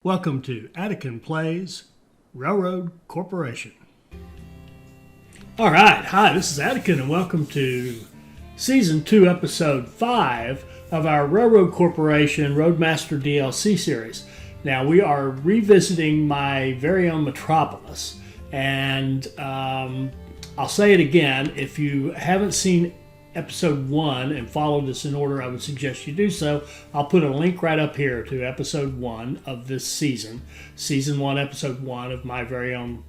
Welcome to Attican Plays Railroad Corporation. All right, hi, this is Attican, and welcome to Season 2, Episode 5 of our Railroad Corporation Roadmaster DLC series. Now, we are revisiting My Very Own Metropolis, and I'll say it again, if you haven't seen Episode 1 and followed this in order, I would suggest you do so. I'll put a link right up here to Episode 1 of this season. Season 1, Episode 1 of My Very Own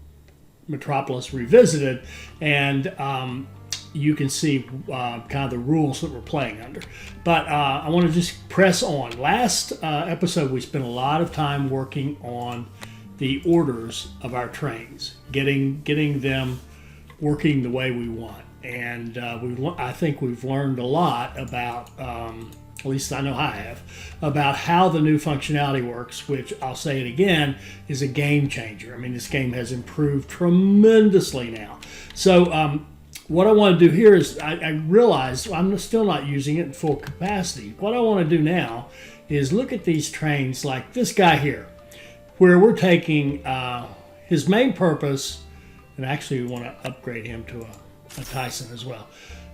Metropolis Revisited. And you can see kind of the rules that we're playing under. But I want to just press on. Last episode, we spent a lot of time working on the orders of our trains, getting them working the way we want. And I think we've learned a lot about, at least I know I have, about how the new functionality works, which I'll say it again, is a game changer. I mean, this game has improved tremendously now. So what I want to do here is, I realize I'm still not using it in full capacity. What I want to do now is look at these trains like this guy here, where we're taking his main purpose, and actually we want to upgrade him to a Tyson as well.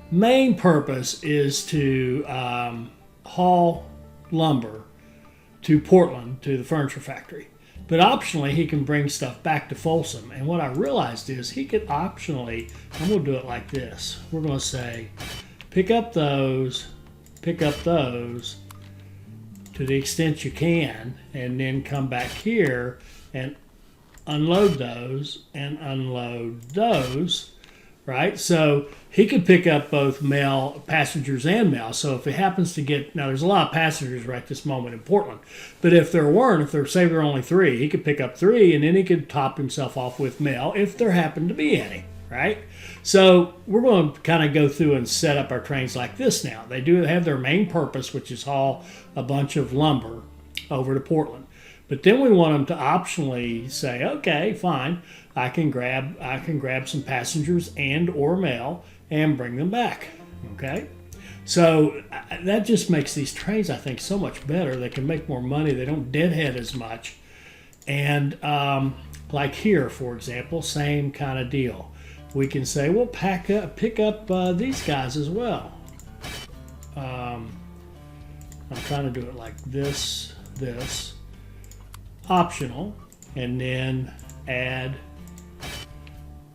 Main purpose is to haul lumber to Portland, to the furniture factory. But optionally, he can bring stuff back to Folsom. And what I realized is he could optionally, I'm going to do it like this. We're going to say, pick up those to the extent you can, and then come back here and unload those and unload those. Right, so he could pick up both mail, passengers, and mail. So if it happens to get, now there's a lot of passengers right this moment in Portland, but if there were only 3, he could pick up 3, and then he could top himself off with mail if there happened to be any. Right, so we're going to kind of go through and set up our trains like this now. They do have their main purpose, which is haul a bunch of lumber over to Portland. But then we want them to optionally say, okay, fine, I can grab some passengers and or mail and bring them back. Okay, so that just makes these trains, I think, so much better. They can make more money. They don't deadhead as much. And like here, for example, same kind of deal. We can say, well, pick up these guys as well. I'm trying to do it like this. Optional, and then add.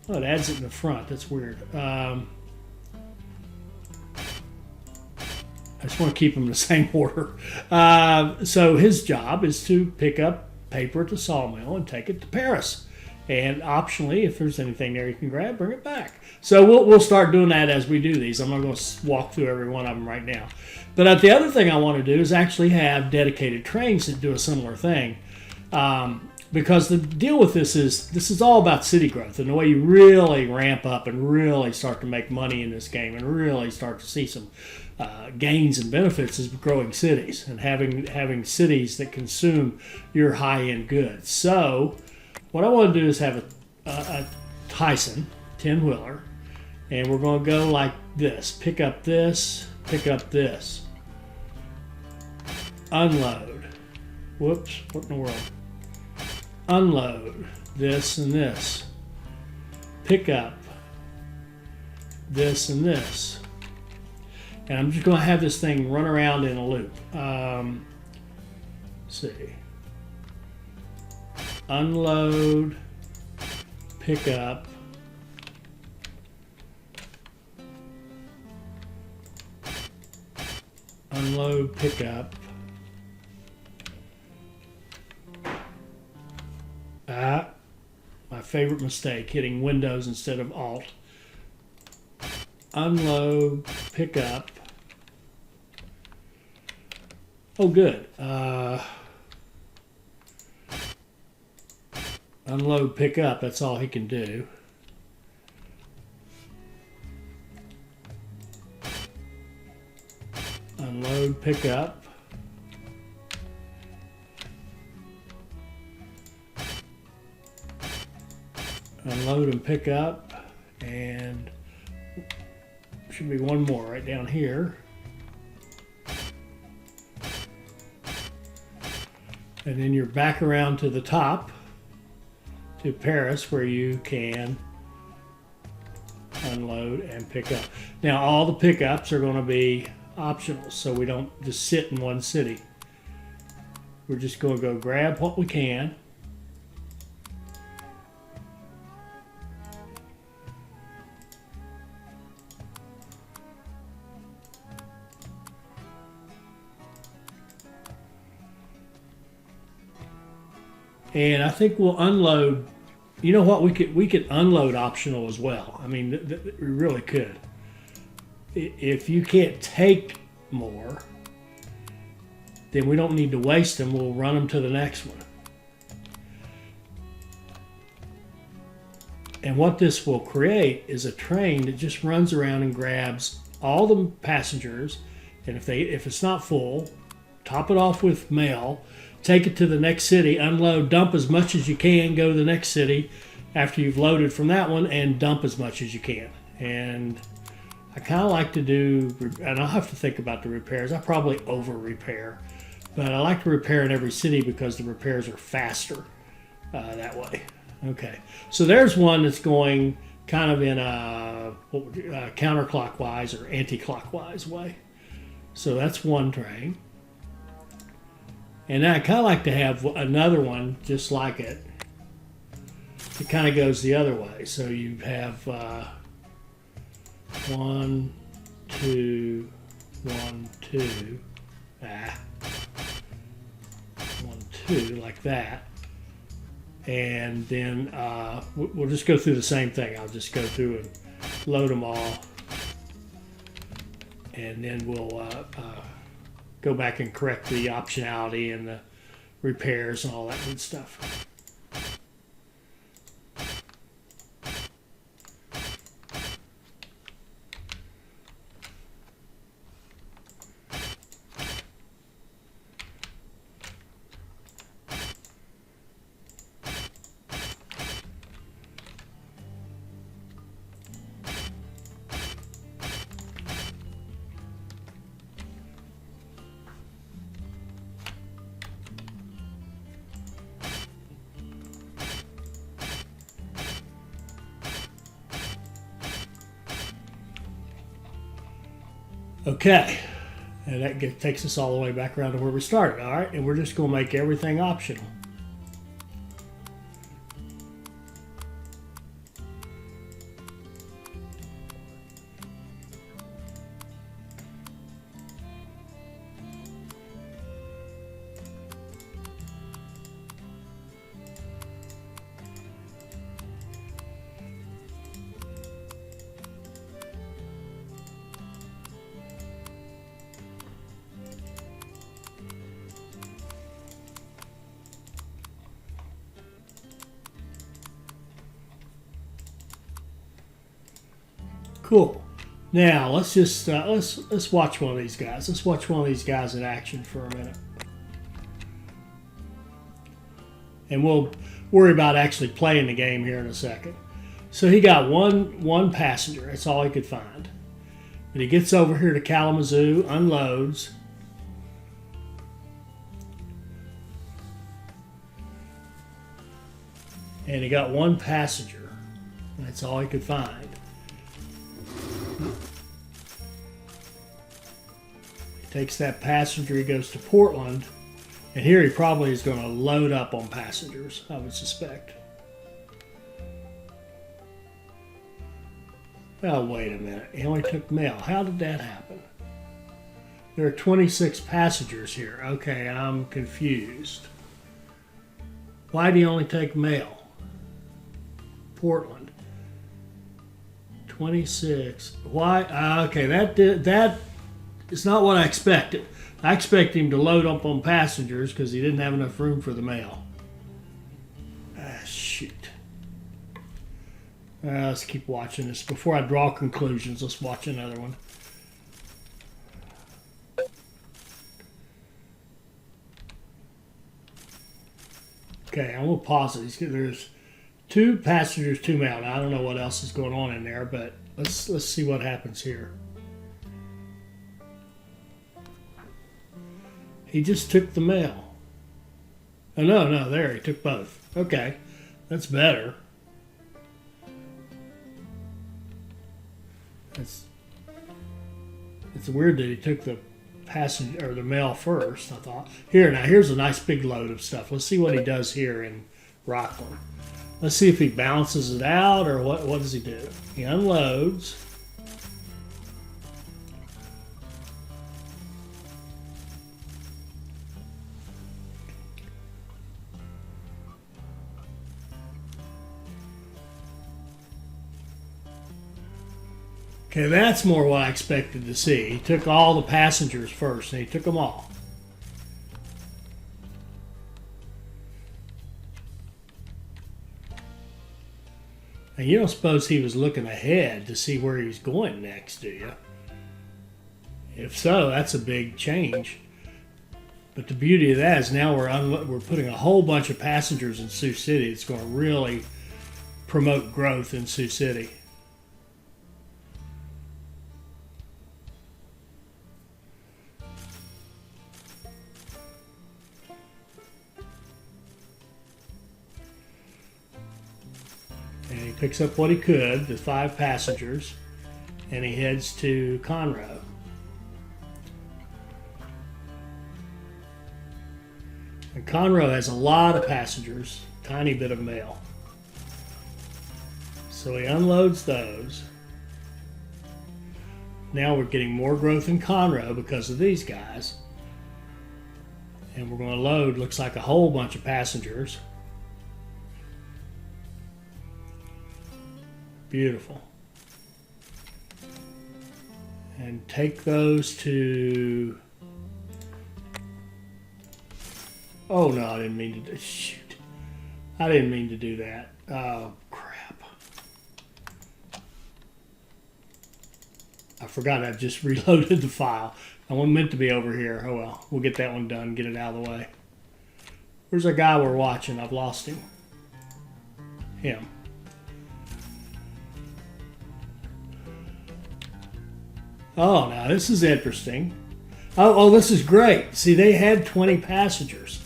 Oh, it adds it in the front. That's weird. I just want to keep them in the same order. So his job is to pick up paper at the sawmill and take it to Perris. And optionally, if there's anything there you can grab, bring it back. So we'll start doing that as we do these. I'm not going to walk through every one of them right now. But the other thing I want to do is actually have dedicated trains that do a similar thing. Because the deal with this is all about city growth, and the way you really ramp up and really start to make money in this game and really start to see some gains and benefits is growing cities and having cities that consume your high-end goods. So what I want to do is have a Tyson 10-wheeler, and we're going to go like this. Pick up this, unload. Whoops, what in the world? Unload this and this. Pick up this and this. And I'm just going to have this thing run around in a loop. Let's see. Unload, pick up, unload, pick up. My favorite mistake, hitting Windows instead of Alt. Unload, pick up. Oh, good. Unload, pick up, that's all he can do. Unload, pick up. Unload and pick up, and should be one more right down here. And then you're back around to the top to Perris where you can unload and pick up. Now all the pickups are going to be optional, so we don't just sit in one city. We're just going to go grab what we can. And I think we'll unload. You know what? We could unload optional as well. I mean, we really could. If you can't take more, then we don't need to waste them. We'll run them to the next one. And what this will create is a train that just runs around and grabs all the passengers. And if it's not full, top it off with mail. Take it to the next city, unload, dump as much as you can, go to the next city after you've loaded from that one, and dump as much as you can. And I kind of like to do, and I'll have to think about the repairs. I probably over repair, but I like to repair in every city because the repairs are faster that way. Okay, so there's one that's going kind of in a counterclockwise or anti-clockwise way. So that's one train. And I kind of like to have another one just like it. It kind of goes the other way. So you have 1, 2, 1, 2, 1, 2, like that. And then we'll just go through the same thing. I'll just go through and load them all. And then we'll go back and correct the optionality and the repairs and all that good stuff. Okay, and that takes us all the way back around to where we started, all right? And we're just going to make everything optional. Cool. Now let's just let's watch one of these guys. Let's watch one of these guys in action for a minute, and we'll worry about actually playing the game here in a second. So he got one passenger. That's all he could find. But he gets over here to Kalamazoo, unloads. And he got one passenger. That's all he could find. He takes that passenger, he goes to Portland, and here he probably is going to load up on passengers, I would suspect. Well, wait a minute. He only took mail. How did that happen? There are 26 passengers here. Okay, I'm confused. Why do you only take mail? Portland. 26. Why? Okay, that is not what I expected. I expected him to load up on passengers because he didn't have enough room for the mail. Shoot. Let's keep watching this. Before I draw conclusions, let's watch another one. Okay, I'm going to pause it. There's 2 passengers, 2 mail. Now, I don't know what else is going on in there, but let's see what happens here. He just took the mail. Oh, no, no, there, he took both. Okay, that's better. It's weird that he took the passenger or the mail first, I thought. Here, now, here's a nice big load of stuff. Let's see what he does here in Rockland. Let's see if he balances it out or what does he do? He unloads. Okay, that's more what I expected to see. He took all the passengers first, and he took them all. And you don't suppose he was looking ahead to see where he's going next, do you? If so, that's a big change. But the beauty of that is now we're putting a whole bunch of passengers in Sioux City. It's going to really promote growth in Sioux City. And he picks up what he could, the 5 passengers, and he heads to Conroe. And Conroe has a lot of passengers, tiny bit of mail. So he unloads those. Now we're getting more growth in Conroe because of these guys. And we're going to load, looks like a whole bunch of passengers. Beautiful. And take those to... Oh no, I didn't mean to... Shoot. I didn't mean to do that. Oh, crap. I forgot I just reloaded the file. I wasn't meant to be over here. Oh well, we'll get that one done, get it out of the way. Where's our guy we're watching? I've lost him. Him. Oh, now this is interesting. Oh, this is great. See, they had 20 passengers.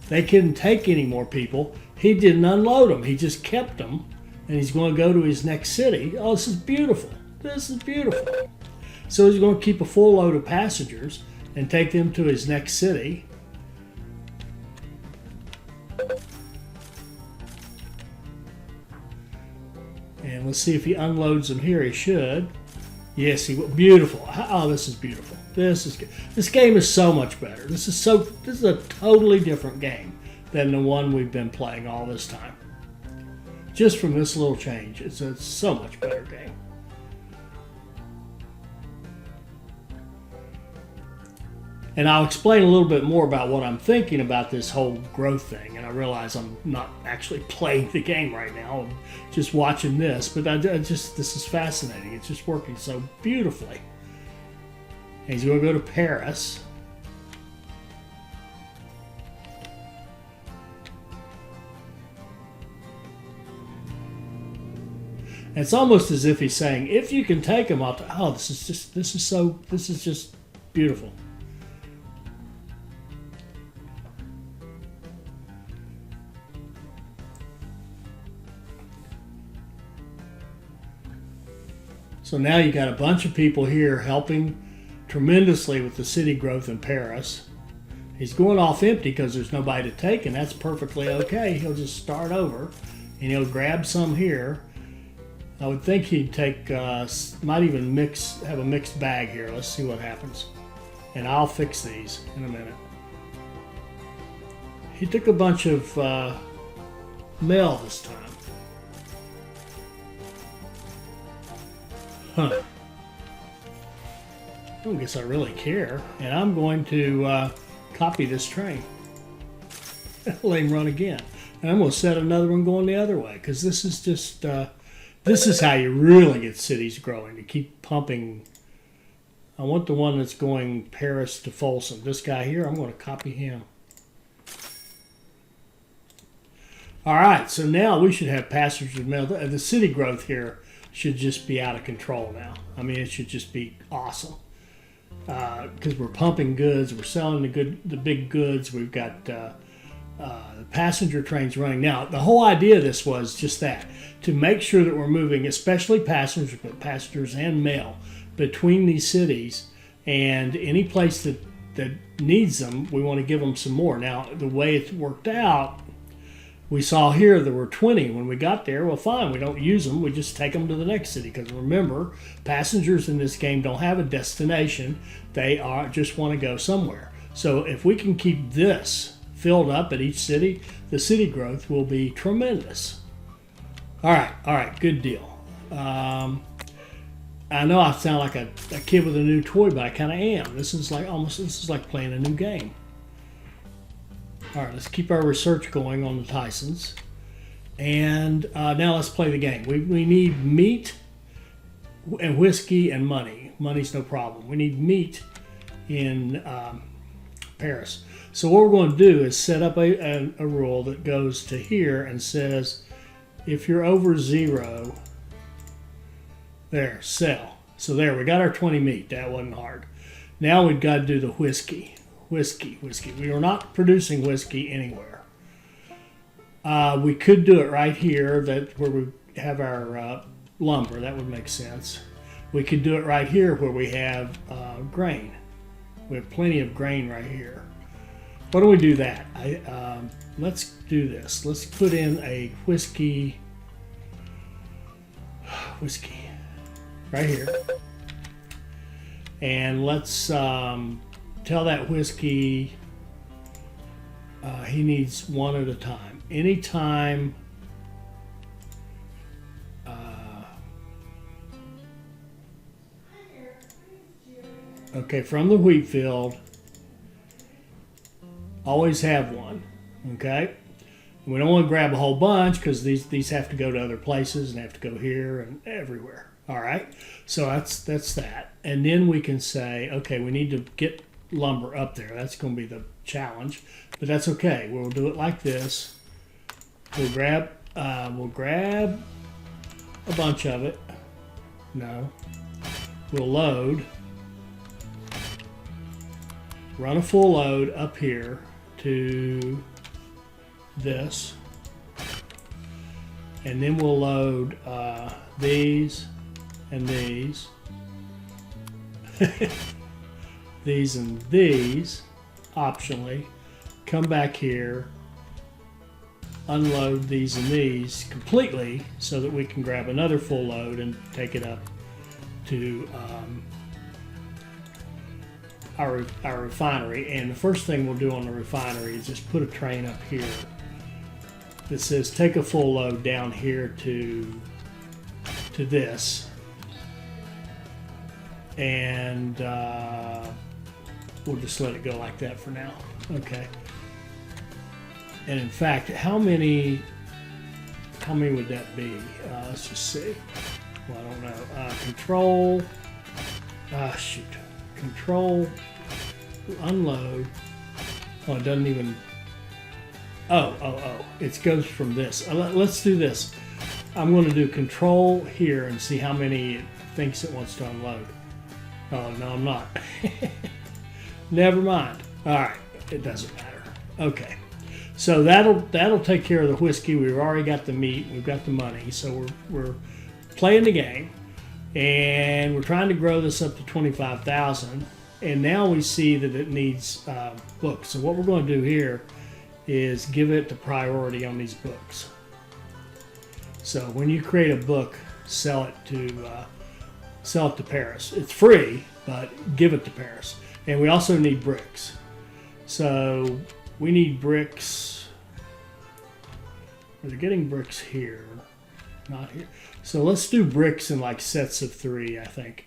They couldn't take any more people. He didn't unload them. He just kept them, and he's going to go to his next city. Oh, this is beautiful. This is beautiful. So he's going to keep a full load of passengers and take them to his next city. And let's see if he unloads them here. He should. Yes, he will. Beautiful. Oh, this is beautiful. This is good. This game is so much better. This is a totally different game than the one we've been playing all this time. Just from this little change, it's a so much better game. And I'll explain a little bit more about what I'm thinking about this whole growth thing. And I realize I'm not actually playing the game right now. I'm just watching this. But this is fascinating. It's just working so beautifully. And he's going to go to Perris. And it's almost as if he's saying, if you can take them, oh, this is just beautiful. So now you got a bunch of people here helping tremendously with the city growth in Perris. He's going off empty because there's nobody to take, and that's perfectly okay. He'll just start over, and he'll grab some here. I would think he'd take, might even have a mixed bag here. Let's see what happens. And I'll fix these in a minute. He took a bunch of mail this time. Huh. I don't guess I really care. And I'm going to copy this train. Let him run again. And I'm going to set another one going the other way. Because this is just, this is how you really get cities growing. To keep pumping. I want the one that's going Perris to Folsom. This guy here, I'm going to copy him. All right, so now we should have passengers mail. The city growth here should just be out of control now. I mean, it should just be awesome because we're pumping goods, we're selling the big goods. We've got the passenger trains running. Now, the whole idea of this was just that, to make sure that we're moving, especially passengers, but passengers and mail, between these cities, and any place that needs them, we want to give them some more. Now, the way it worked out, we saw here there were 20 when we got there. Well, fine, we don't use them. We just take them to the next city. Because remember, passengers in this game don't have a destination. They just want to go somewhere. So if we can keep this filled up at each city, the city growth will be tremendous. All right, good deal. I know I sound like a kid with a new toy, but I kind of am. This is like playing a new game. All right, let's keep our research going on the Tysons. And now let's play the game. We need meat and whiskey and money. Money's no problem. We need meat in Perris. So what we're going to do is set up a rule that goes to here and says, if you're over 0, there, sell. So there, we got our 20 meat. That wasn't hard. Now we've got to do the whiskey. Whiskey. We are not producing whiskey anywhere. We could do it right here, where we have our lumber. That would make sense. We could do it right here where we have grain. We have plenty of grain right here. Why don't we do that? Let's do this. Let's put in a whiskey right here. And let's tell that whiskey he needs one at a time. Anytime okay, from the wheat field, always have one. Okay, we don't want to grab a whole bunch because these have to go to other places and have to go here and everywhere. All right, so that's that. And then we can say, okay, we need to get lumber up there. That's going to be the challenge, but that's okay. We'll do it like this. We'll grab a bunch of it. No, we'll load. Run a full load up here to this, and then we'll load these and these, these and these, optionally. Come back here, unload these and these completely so that we can grab another full load and take it up to our refinery. And the first thing we'll do on the refinery is just put a train up here that says take a full load down here to this, and we'll just let it go like that for now. Okay. And in fact, how many would that be? Let's just see. Well, I don't know. Control. Control. Unload. Oh, it doesn't even. Oh. It goes from this. Let's do this. I'm going to do control here and see how many it thinks it wants to unload. Oh, no, I'm not. Never mind. All right. It doesn't matter. Okay. So that'll take care of the whiskey. We've already got the meat. We've got the money. So we're playing the game, and we're trying to grow this up to 25,000. And now we see that it needs books. So what we're going to do here is give it the priority on these books. So when you create a book, sell it to Perris. It's free, but give it to Perris. And we also need bricks. So we need bricks. We're getting bricks here, not here. So let's do bricks in like sets of 3, I think.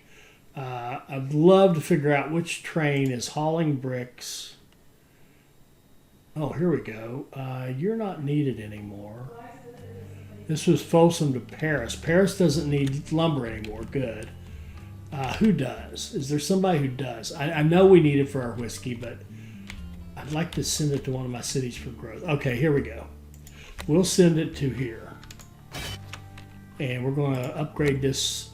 I'd love to figure out which train is hauling bricks. Oh, here we go. You're not needed anymore. This was Folsom to Perris. Perris doesn't need lumber anymore. Good. Who does? Is there somebody who does? I know we need it for our whiskey, but I'd like to send it to one of my cities for growth. Okay, here we go. We'll send it to here. And we're going to upgrade this.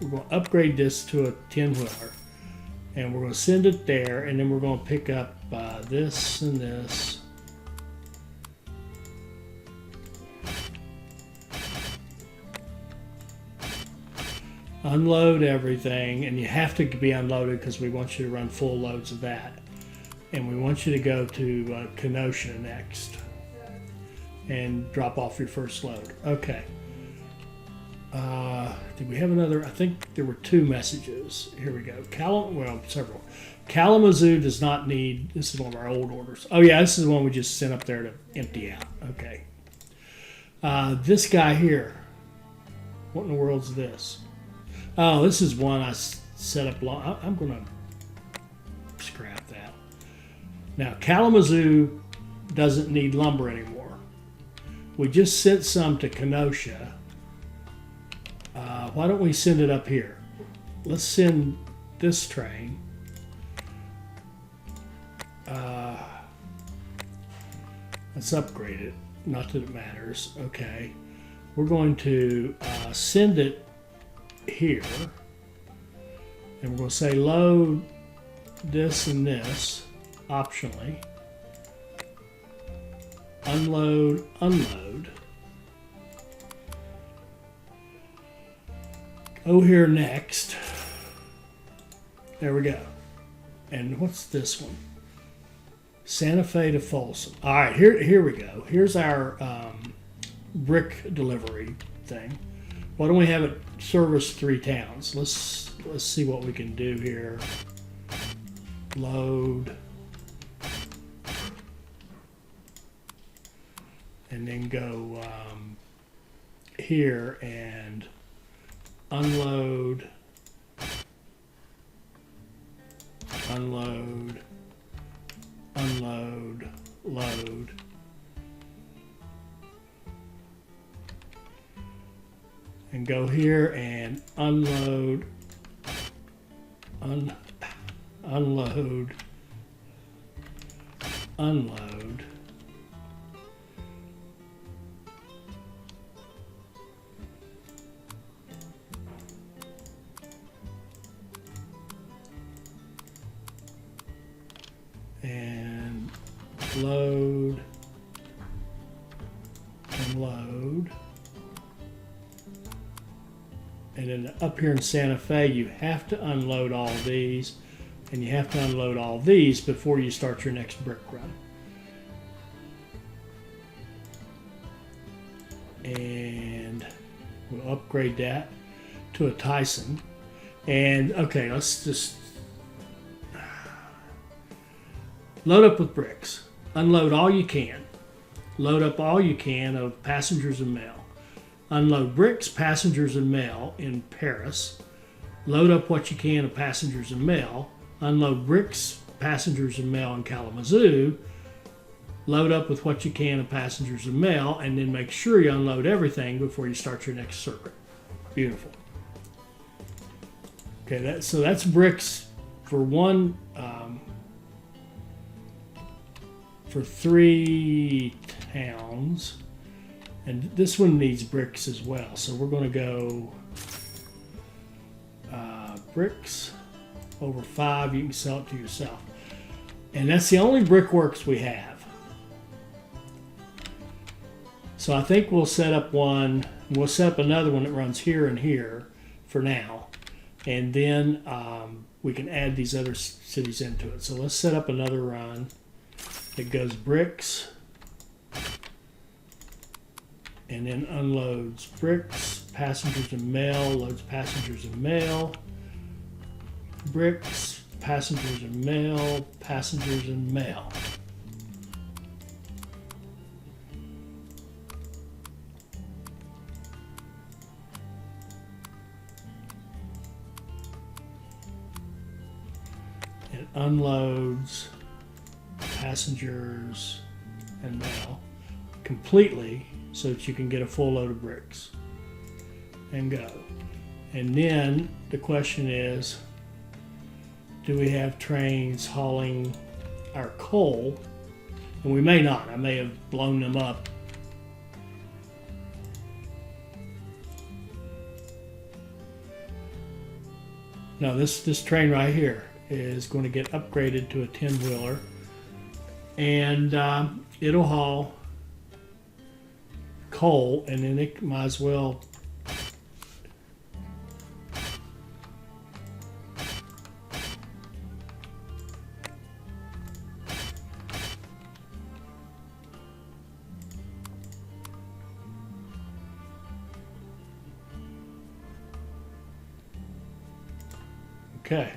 We're going to upgrade this to a 10-wheeler. And we're going to send it there, and then we're going to pick up this and this. Unload everything, and you have to be unloaded because we want you to run full loads of that. And we want you to go to Kenosha next and drop off your first load. Okay. Did we have another? I think there were 2 messages. Here we go. Several. Kalamazoo does not need, this is one of our old orders. Oh yeah, this is the one we just sent up there to empty out. Okay. This guy here. What in the world's this? Oh, this is one I set up long. I'm going to scrap that. Now, Kalamazoo doesn't need lumber anymore. We just sent some to Kenosha. Why don't we send it up here? Let's send this train. Let's upgrade it. Not that it matters. Okay. We're going to send it here. And we're going to say load this and this optionally. Unload, unload. Go here next. There we go. And what's this one? Santa Fe to Folsom. All right, here we go. Here's our brick delivery thing. Why don't we have it service 3 towns? Let's see what we can do here. Load. And then go here and unload, unload, unload, load. And go here and unload, unload, unload. And load, unload. And then up here in Santa Fe, you have to unload all these, and you have to unload all these before you start your next brick run. And we'll upgrade that to a Tyson. And okay, let's just load up with bricks. Unload all you can. Load up all you can of passengers and mail. Unload bricks, passengers, and mail in Perris. Load up what you can of passengers and mail. Unload bricks, passengers, and mail in Kalamazoo. Load up with what you can of passengers and mail, and then make sure you unload everything before you start your next circuit. Beautiful. Okay, so that's bricks for one, for 3 towns. And this one needs bricks as well. So we're going to go bricks over 5. You can sell it to yourself. And that's the only brickworks we have. So I think we'll set up one. We'll set up another one that runs here and here for now. And then we can add these other cities into it. So let's set up another run. It goes bricks. And then unloads bricks, passengers and mail, loads passengers and mail, bricks, passengers and mail, passengers and mail. It unloads passengers and mail completely, so that you can get a full load of bricks and go. And then the question is, do we have trains hauling our coal? And we may not. I may have blown them up. No, this train right here is going to get upgraded to a 10-wheeler, and it'll haul coal, and then it might as well okay.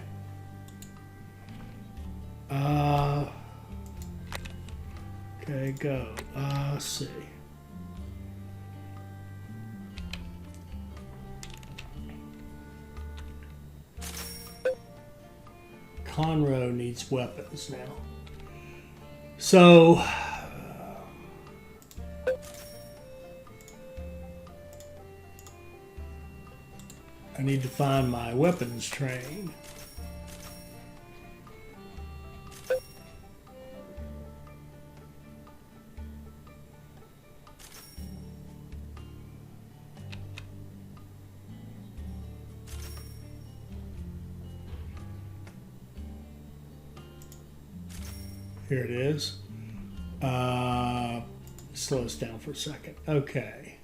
Okay, go. Let's see. Conroe needs weapons now. So I need to find my weapons train. Here it is. Slow us down for a second. Okay.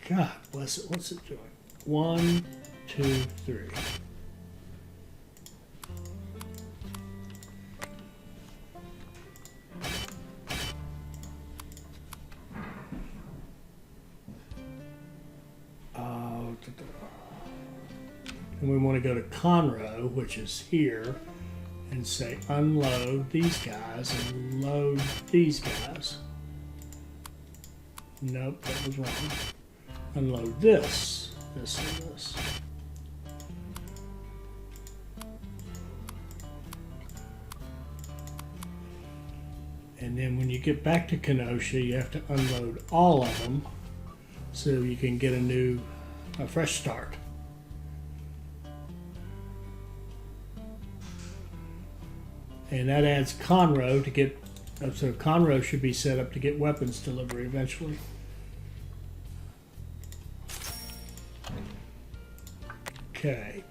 God bless it. What's it doing? 1, 2, 3. And we want to go to Conroe, which is here, and say unload these guys and load these guys. Nope, that was wrong. Unload this, this, and this. And then when you get back to Kenosha, you have to unload all of them so you can get a fresh start. And that adds Conroe to get, so Conroe should be set up to get weapons delivery eventually. Okay.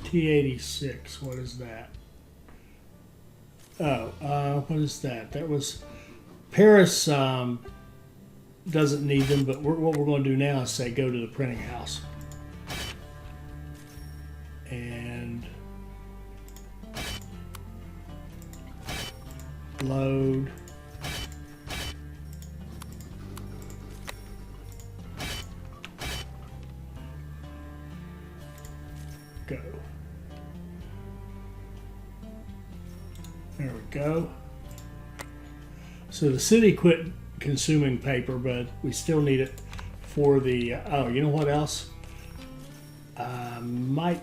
T86, what is that? Oh, what is that? That was Perris. Doesn't need them, but what we're going to do now is say go to the printing house and load. Go. There we go. So the city quit consuming paper, but we still need it for the, oh, you know what else? Might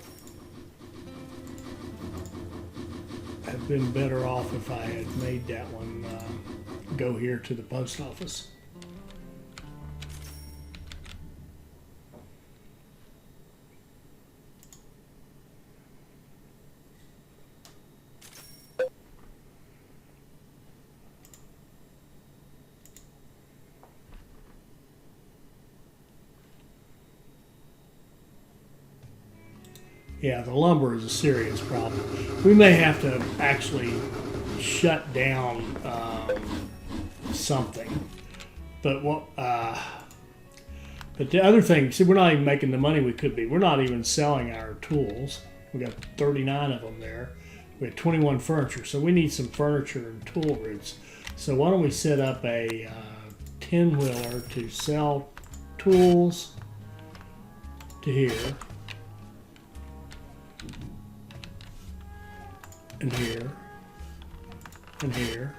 have been better off if I had made that one go here to the post office. Yeah, the lumber is a serious problem. We may have to actually shut down something. But what? But the other thing, see, we're not even making the money we could be. We're not even selling our tools. We got 39 of them there. We have 21 furniture, so we need some furniture and tool routes. So why don't we set up a 10-wheeler to sell tools to here. And here, and here.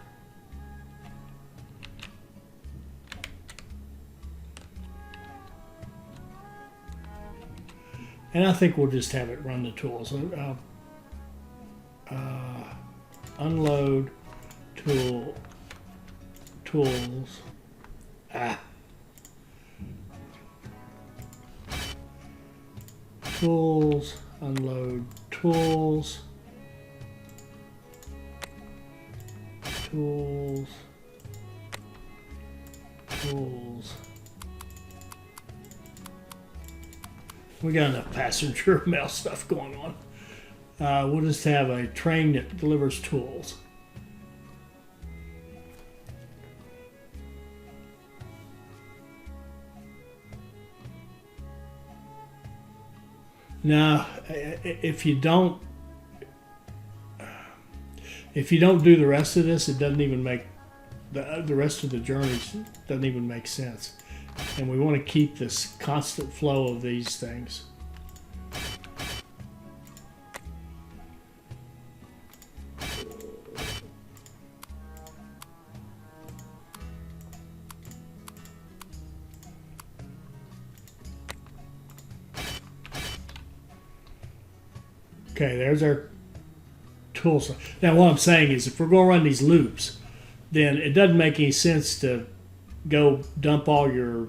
And I think we'll just have it run the tools. unload tools. Tools, unload tools. Tools. We got enough passenger mail stuff going on. We'll just have a train that delivers tools. Now, if you don't do the rest of this, it doesn't even make the rest of the journeys doesn't even make sense. And we want to keep this constant flow of these things. Okay, there's our tools. Now, what I'm saying is, if we're going to run these loops, then it doesn't make any sense to go dump all your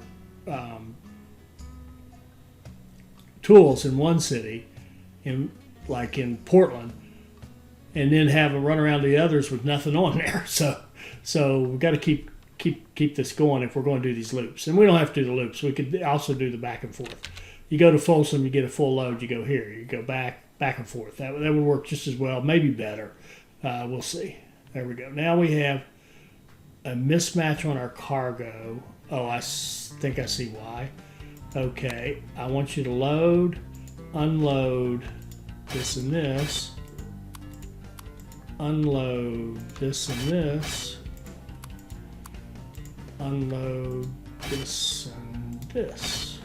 tools in one city, like in Portland, and then have them run around the others with nothing on there. So we've got to keep this going if we're going to do these loops. And we don't have to do the loops. We could also do the back and forth. You go to Folsom, you get a full load. You go here, you go back and forth. That would work just as well, maybe better. We'll see. There we go. Now we have a mismatch on our cargo. Oh, I think I see why. Okay, I want you to load, unload this and this, unload this and this, unload this and this.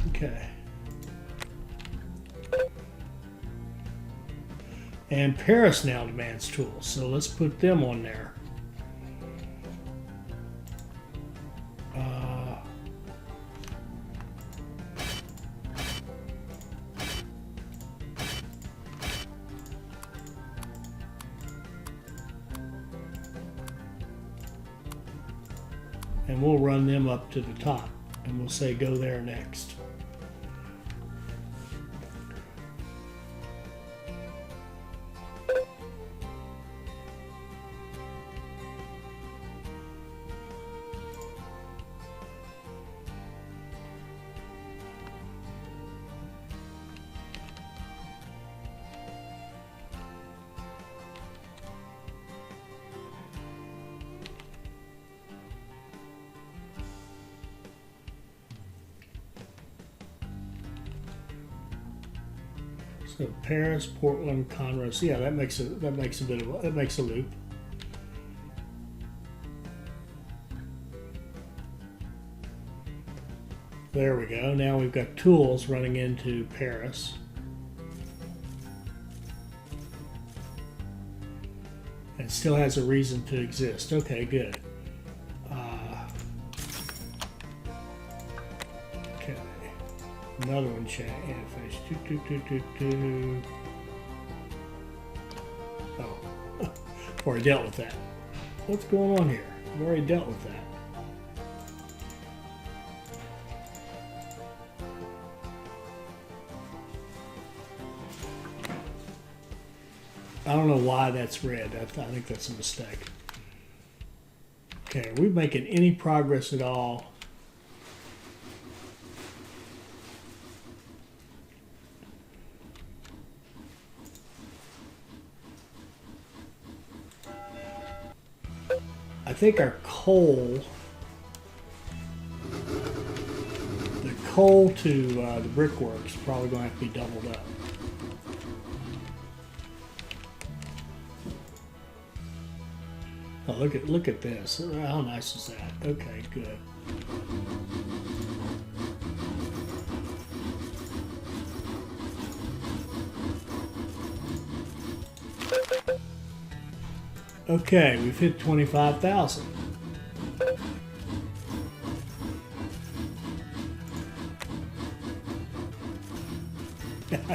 Okay. And Perris now demands tools, so let's put them on there. And we'll run them up to the top, and we'll say go there next. So Perris, Portland, Conroe. So yeah, that makes a loop. There we go. Now we've got tools running into Perris. It still has a reason to exist. Okay, good. Okay. Another one chat interface. Oh, already dealt with that. What's going on here? I've already dealt with that. I don't know why that's red. I think that's a mistake. Okay, are we making any progress at all? I think our coal, the coal to the brickworks is probably going to have to be doubled up. Oh, look at this. How nice is that? Okay, good. Okay, we've hit 25,000.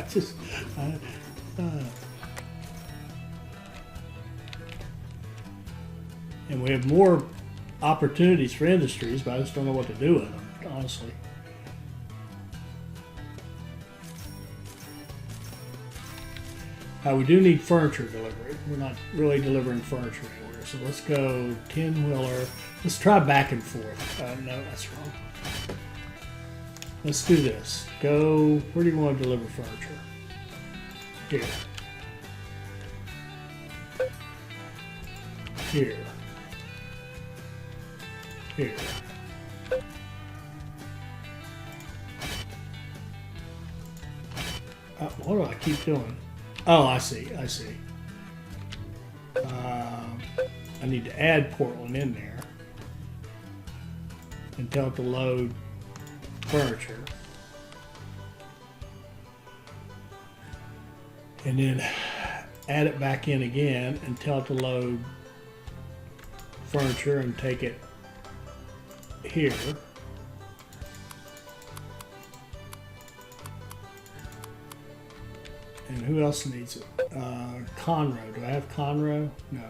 I just, and we have more opportunities for industries, but I just don't know what to do with them, honestly. We do need furniture delivery. We're not really delivering furniture anywhere, so let's go 10-wheeler. Let's try back and forth. No, that's wrong. Let's do this. Go, where do you want to deliver furniture? Here. Here. Here. What do I keep doing? Oh, I see. I need to add Portland in there and tell it to load furniture. And then add it back in again and tell it to load furniture and take it here. And who else needs it? Conroe. Do I have Conroe? No.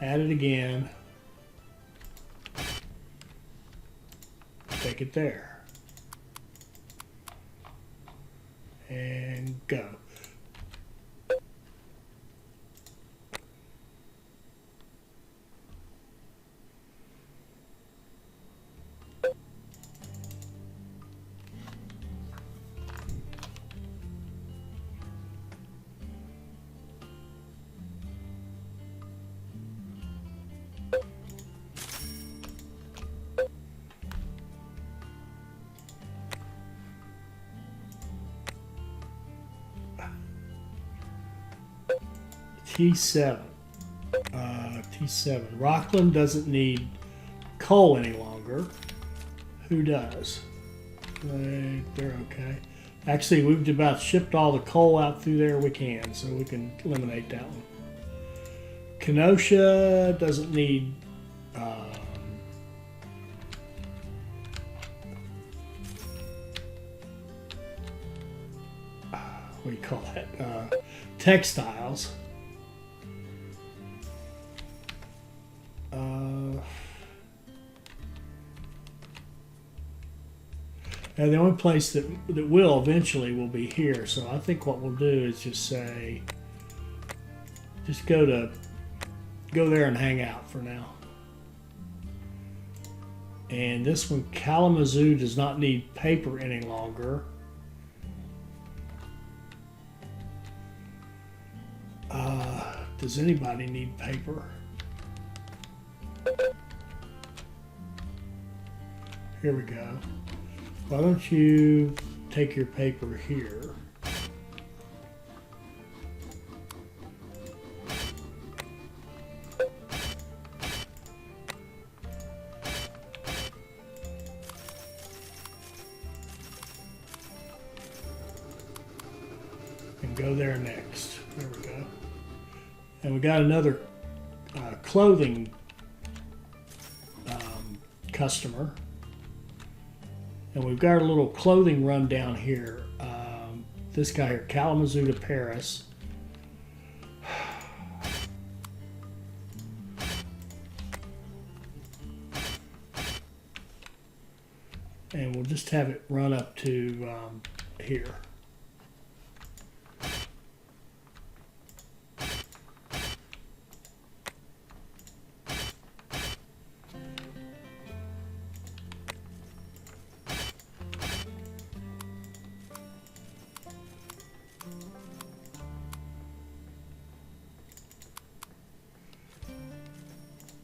Add it again. Take it there. And go. T7. T7. Rockland doesn't need coal any longer. Who does? They're okay. Actually, we've about shipped all the coal out through there we can, so we can eliminate that one. Kenosha doesn't need what do you call that? Textiles. And the only place that will eventually will be here. So I think what we'll do is just say, just go there and hang out for now. And this one, Kalamazoo, does not need paper any longer. Does anybody need paper? Here we go. Why don't you take your paper here? And go there next. There we go. And we got another clothing customer. And we've got a little clothing run down here. This guy here, Kalamazoo to Perris. And we'll just have it run up to here.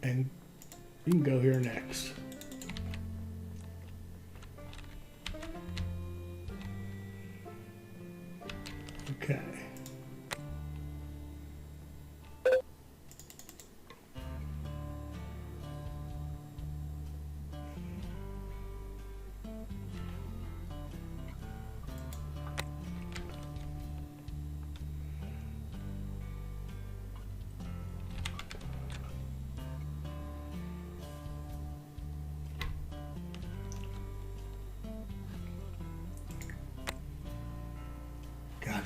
And you can go here next. Okay.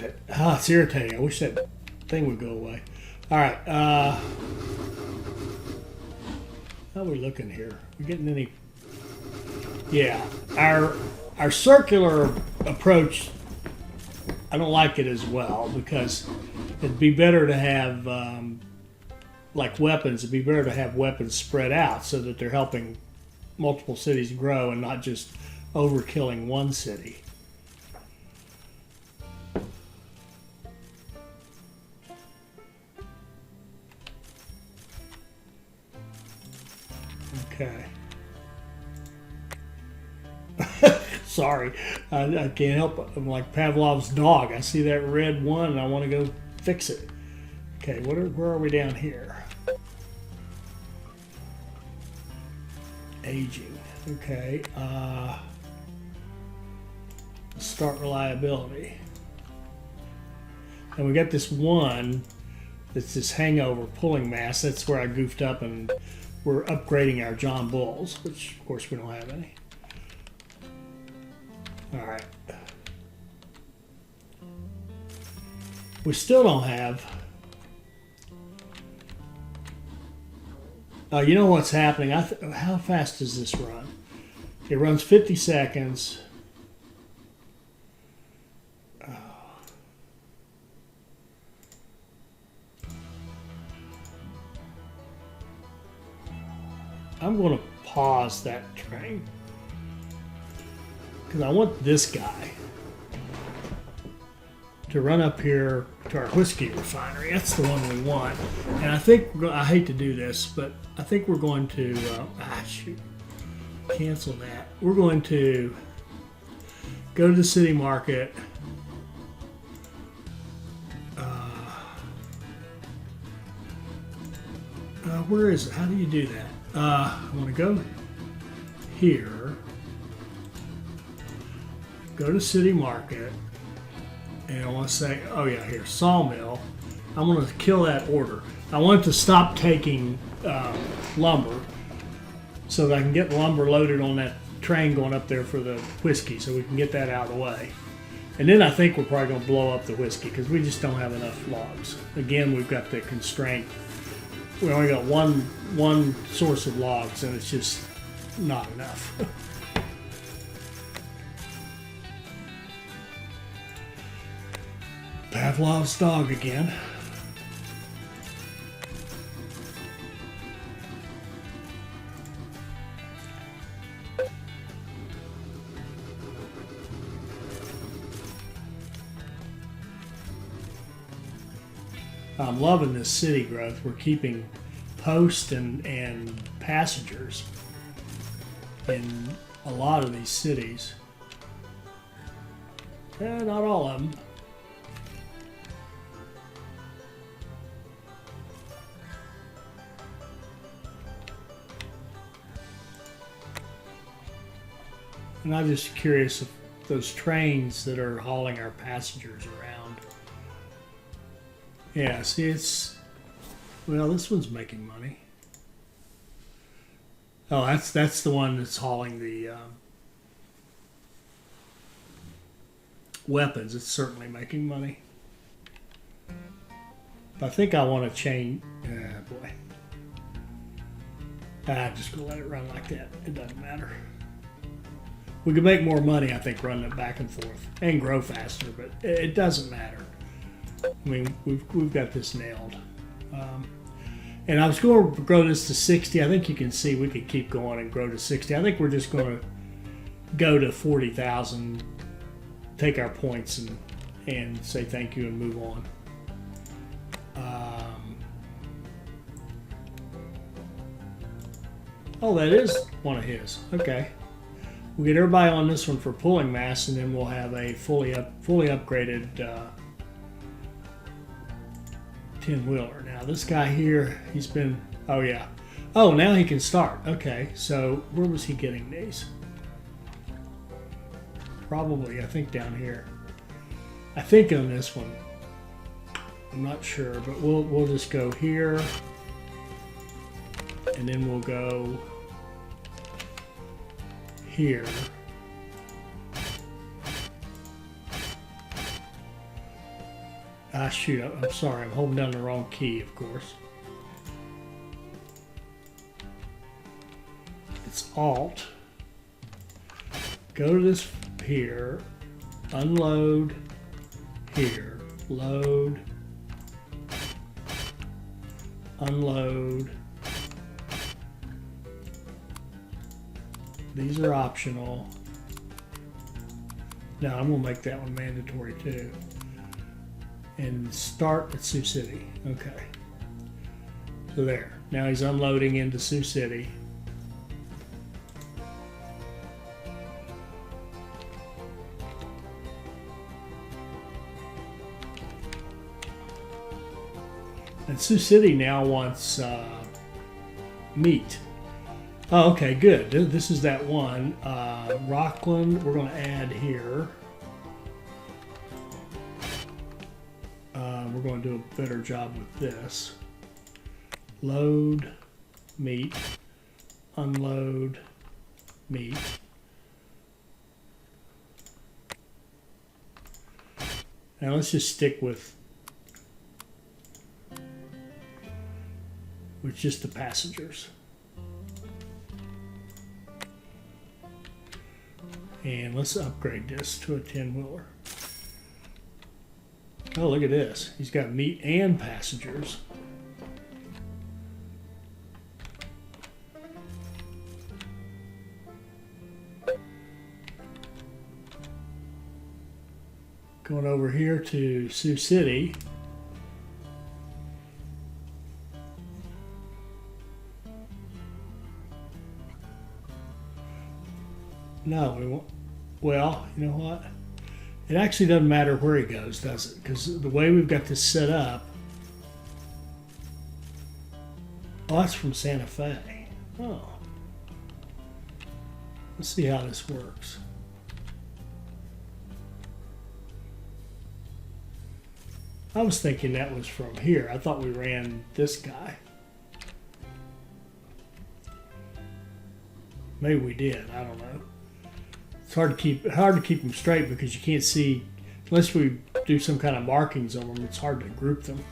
God, it's irritating. I wish that thing would go away. All right. How are we looking here? We getting any? Yeah, our circular approach, I don't like it as well, because it'd be better to have like weapons. It'd be better to have weapons spread out so that they're helping multiple cities grow and not just overkilling one city. Okay. Sorry, I can't help it. I'm like Pavlov's dog. I see that red one and I want to go fix it. Okay, where are we down here? Aging. Okay. Start reliability. And we got this one that's this hangover pulling mass. That's where I goofed up, and we're upgrading our John Bulls, which of course we don't have any. All right. We still don't have. You know what's happening? How fast does this run? It runs 50 seconds. I'm going to pause that train because I want this guy to run up here to our whiskey refinery. That's the one we want. And I think, I hate to do this, but I think we're going to, shoot, cancel that. We're going to go to the city market. Where is it? How do you do that? I want to go here, go to city market, and I want to say, oh yeah, here, sawmill. I'm going to kill that order. I want it to stop taking lumber so that I can get lumber loaded on that train going up there for the whiskey, so we can get that out of the way. And then I think we're probably going to blow up the whiskey because we just don't have enough logs. Again, we've got the constraint. We only got one source of logs, and it's just not enough. Pavlov's dog again. I'm loving this city growth. We're keeping posts and passengers in a lot of these cities. Not all of them. And I'm just curious if those trains that are hauling our passengers around. Yeah, see, it's, well, this one's making money. Oh, that's the one that's hauling the weapons. It's certainly making money. But I think I want to change. Boy, I'm just gonna let it run like that. It doesn't matter. We could make more money, I think, running it back and forth and grow faster, but it doesn't matter. I mean, we've got this nailed. And I was going to grow this to 60. I think you can see we could keep going and grow to 60. I think we're just going to go to 40,000, take our points and say thank you and move on. Oh, that is one of his. Okay. We'll get everybody on this one for pulling mass, and then we'll have a fully upgraded 10-wheeler. Now this guy here, he's been, oh yeah. Oh, now he can start. Okay, so where was he getting these? Probably, I think down here. I think on this one. I'm not sure, but we'll just go here. And then we'll go here. Ah, shoot, I'm sorry. I'm holding down the wrong key, of course. It's Alt. Go to this here. Unload here. Load. Unload. These are optional. Now I'm going to make that one mandatory too. And start at Sioux City. Okay. So there. Now he's unloading into Sioux City. And Sioux City now wants meat. Oh, okay, good. This is that one. Rockland, we're going to add here. We're going to do a better job with this. Load meat. Unload meat. Now let's just stick with just the passengers. And let's upgrade this to a 10-wheeler. Oh, look at this. He's got meat and passengers. Going over here to Sioux City. No, we won't. Well, you know what? It actually doesn't matter where he goes, does it? Because the way we've got this set up. Oh, that's from Santa Fe. Oh. Let's see how this works. I was thinking that was from here. I thought we ran this guy. Maybe we did. I don't know. It's hard to keep them straight because you can't see unless we do some kind of markings on them. It's hard to group them.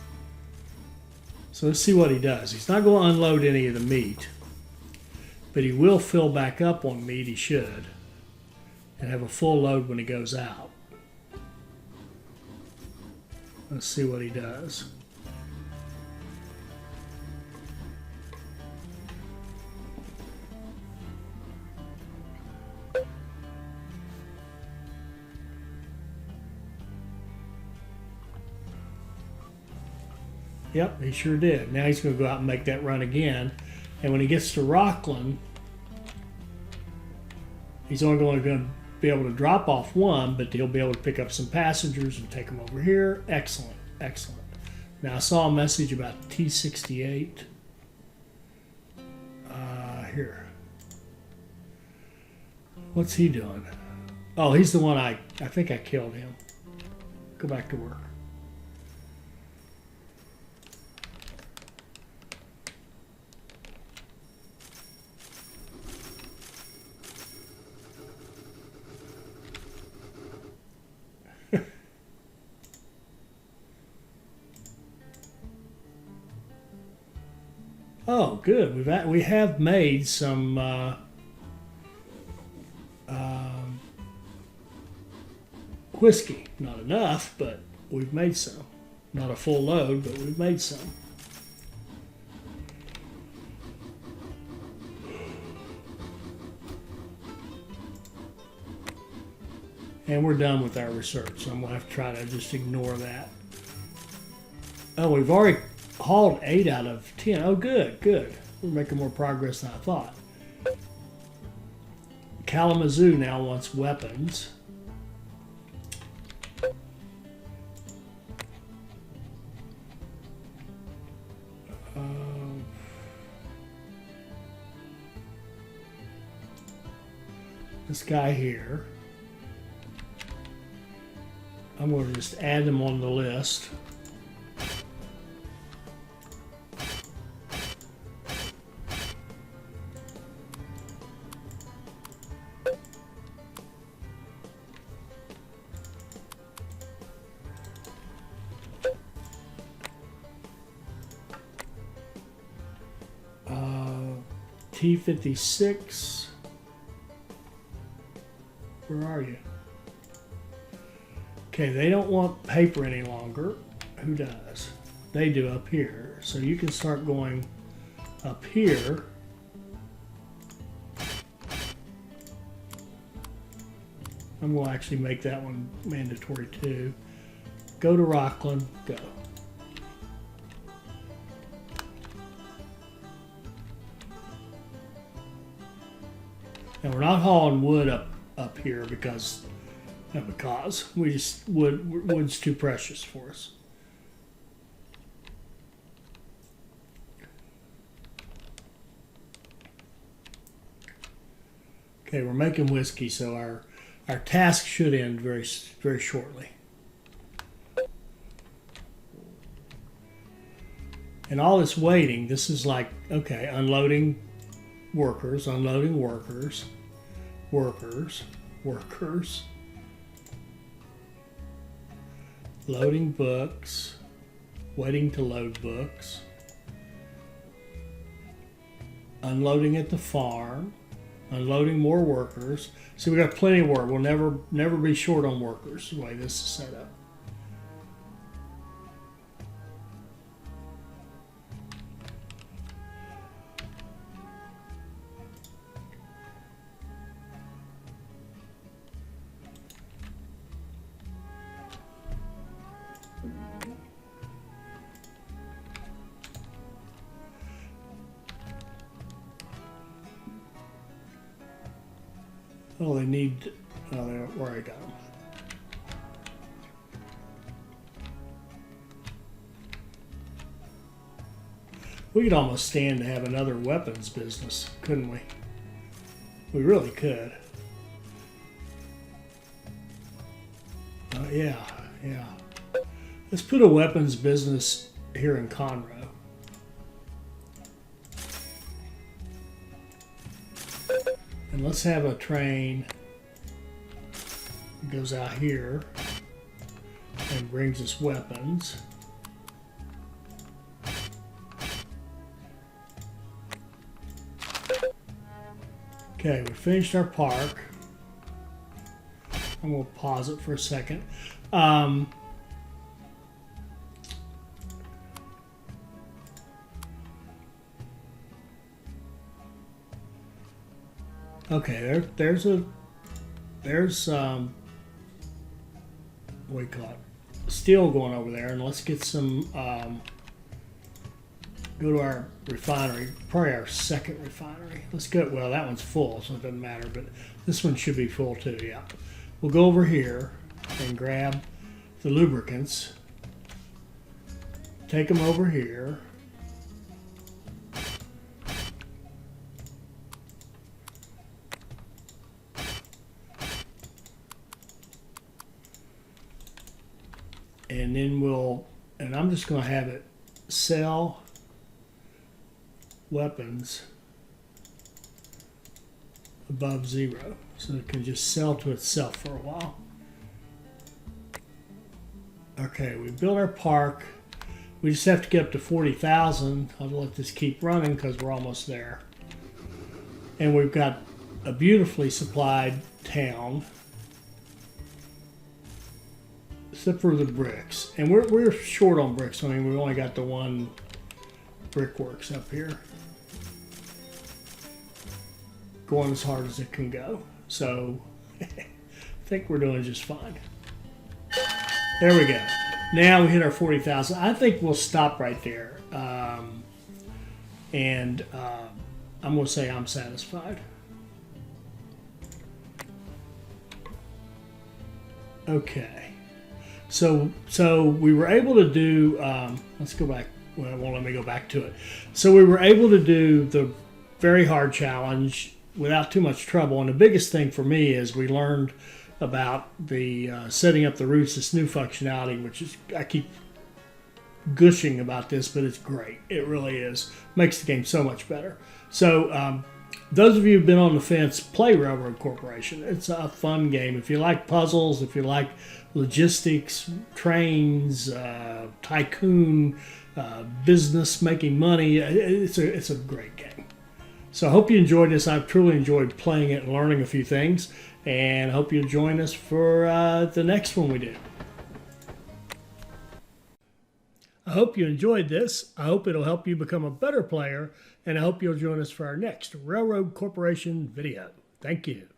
So let's see what he does. He's not going to unload any of the meat, but he will fill back up on meat. He should, and have a full load when he goes out. Let's see what he does. Yep, he sure did. Now he's going to go out and make that run again. And when he gets to Rockland, he's only going to be able to drop off one, but he'll be able to pick up some passengers and take them over here. Excellent, excellent. Now I saw a message about T68. Here. What's he doing? Oh, he's the one I think I killed him. Go back to work. Oh, good. We have made some whiskey. Not enough, but we've made some. Not a full load, but we've made some. And we're done with our research, so I'm going to have to try to just ignore that. Oh, we've already hauled 8 out of 10. Oh, good, good. We're making more progress than I thought. Kalamazoo now wants weapons. This guy here. I'm going to just add them on the list. T56. Where are you? Okay, they don't want paper any longer. Who does? They do up here. So you can start going up here. I'm going to actually make that one mandatory too. Go to Rockland, go. And we're not hauling wood up here because we just wood's too precious for us. Okay, we're making whiskey, so our task should end very, very shortly. And all this waiting, this is like, okay, unloading workers, loading books, waiting to load books, unloading at the farm, unloading more workers. See, we got plenty of work. We'll never be short on workers the way this is set up. Oh, they need. Oh, they're where I got them. We could almost stand to have another weapons business, couldn't we? We really could. Yeah. Let's put a weapons business here in Conroe. And let's have a train that goes out here and brings us weapons. Okay, we finished our park. I'm going to pause it for a second. Okay, there's what do you call it? Steel going over there, and let's get some. Go to our refinery, probably our second refinery. Let's go. Well, that one's full, so it doesn't matter. But this one should be full too. Yeah, we'll go over here and grab the lubricants. Take them over here. And then and I'm just going to have it sell weapons above 0. So it can just sell to itself for a while. Okay, we built our park. We just have to get up to 40,000. I'll let this keep running because we're almost there. And we've got a beautifully supplied town. Except for the bricks. And we're short on bricks. I mean, we've only got the one brickworks up here. Going as hard as it can go. So, I think we're doing just fine. There we go. Now we hit our 40,000. I think we'll stop right there. I'm going to say I'm satisfied. Okay. So we were able to do, let's go back, well, it won't let me go back to it. So we were able to do the very hard challenge without too much trouble. And the biggest thing for me is we learned about the setting up the routes, this new functionality, which is, I keep gushing about this, but it's great. It really is. Makes the game so much better. So those of you who've been on the fence, play Railroad Corporation. It's a fun game. If you like puzzles, if you like logistics, trains, tycoon, business, making money, it's a great game. So I hope you enjoyed this. I've truly enjoyed playing it and learning a few things. And I hope you'll join us for the next one we do. I hope you enjoyed this. I hope it'll help you become a better player. And I hope you'll join us for our next Railroad Corporation video. Thank you.